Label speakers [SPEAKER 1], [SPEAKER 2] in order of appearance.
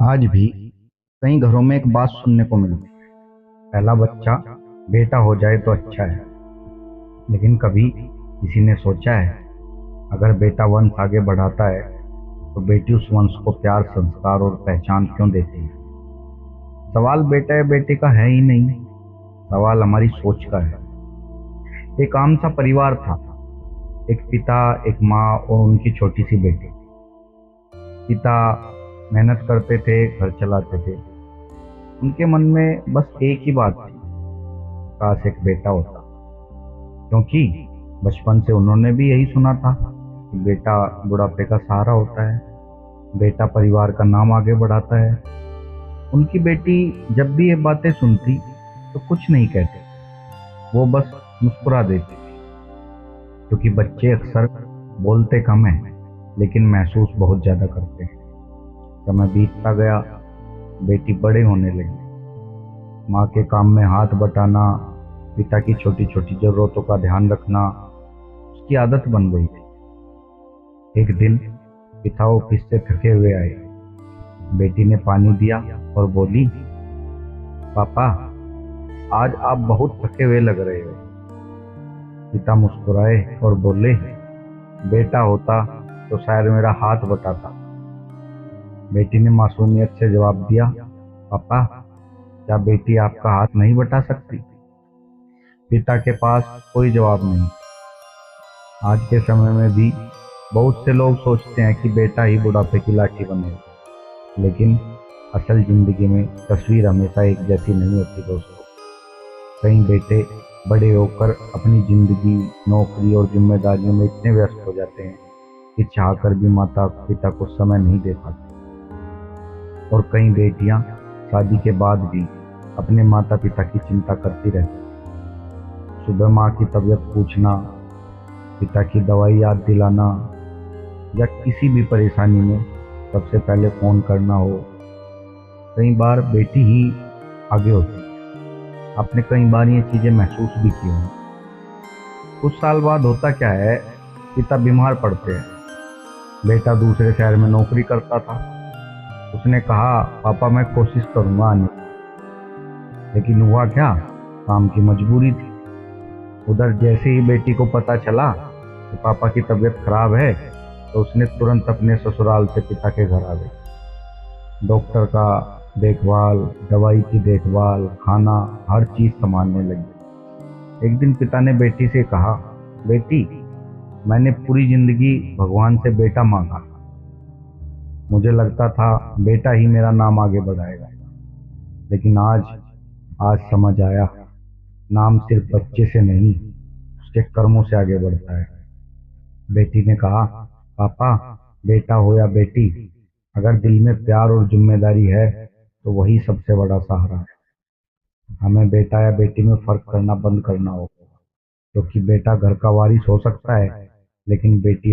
[SPEAKER 1] आज भी कई घरों में एक बात सुनने को मिलती है। पहला बच्चा बेटा हो जाए तो अच्छा है। लेकिन कभी किसी ने सोचा है, अगर बेटा वंश आगे बढ़ाता है तो बेटी उस वंश को प्यार, संस्कार और पहचान क्यों देती है? सवाल बेटा या बेटे का है ही नहीं, सवाल हमारी सोच का है। एक आम सा परिवार था। एक पिता, एक माँ और उनकी छोटी सी बेटी। पिता मेहनत करते थे, घर चलाते थे। उनके मन में बस एक ही बात थी, काश एक बेटा होता। क्योंकि बचपन से उन्होंने भी यही सुना था कि बेटा बुढ़ापे का सहारा होता है, बेटा परिवार का नाम आगे बढ़ाता है। उनकी बेटी जब भी ये बातें सुनती तो कुछ नहीं कहती, वो बस मुस्कुरा देती थी। क्योंकि बच्चे अक्सर बोलते कम हैं लेकिन महसूस बहुत ज्यादा करते हैं। समय बीतता गया, बेटी बड़े होने लगी। माँ के काम में हाथ बटाना, पिता की छोटी छोटी जरूरतों का ध्यान रखना उसकी आदत बन गई थी। एक दिन पिता ऑफिस से थके हुए आए। बेटी ने पानी दिया और बोली, पापा आज आप बहुत थके हुए लग रहे हो। पिता मुस्कुराए और बोले, बेटा होता तो शायद मेरा हाथ बटाता। बेटी ने मासूमियत से जवाब दिया, पापा क्या बेटी आपका हाथ नहीं बटा सकती? पिता के पास कोई जवाब नहीं। आज के समय में भी बहुत से लोग सोचते हैं कि बेटा ही बुढ़ापे की लाठी बनेगा। लेकिन असल जिंदगी में तस्वीर हमेशा एक जैसी नहीं होती दोस्तों। कई बेटे बड़े होकर अपनी जिंदगी, नौकरी और जिम्मेदारियों में इतने व्यस्त हो जाते हैं कि चाहकर भी माता पिता को समय नहीं दे पाते। और कई बेटियां शादी के बाद भी अपने माता पिता की चिंता करती रहती हैं। सुबह माँ की तबीयत पूछना, पिता की दवाई याद दिलाना या किसी भी परेशानी में सबसे पहले फोन करना हो। कई बार बेटी ही आगे होती है। आपने कई बार ये चीजें महसूस भी की होंगी। कुछ साल बाद होता क्या है, पिता बीमार पड़ते हैं। बेटा दूसरे शहर में नौकरी करता था। उसने कहा, पापा मैं कोशिश करूंगा आने की। लेकिन हुआ क्या, काम की मजबूरी थी। उधर जैसे ही बेटी को पता चला कि पापा की तबीयत खराब है तो उसने तुरंत अपने ससुराल से पिता के घर आ गई। डॉक्टर का देखभाल, दवाई की देखभाल, खाना, हर चीज संभालने लगी। एक दिन पिता ने बेटी से कहा, बेटी मैंने पूरी जिंदगी भगवान से बेटा मांगा। मुझे लगता था बेटा ही मेरा नाम आगे बढ़ाएगा। लेकिन आज समझ आया, नाम सिर्फ बच्चे से नहीं, उसके कर्मों से आगे बढ़ता है। बेटी ने कहा, पापा बेटा हो या बेटी, अगर दिल में प्यार और जिम्मेदारी है तो वही सबसे बड़ा सहारा है। हमें बेटा या बेटी में फर्क करना बंद करना होगा। क्योंकि बेटा घर का वारिस हो सकता है लेकिन बेटी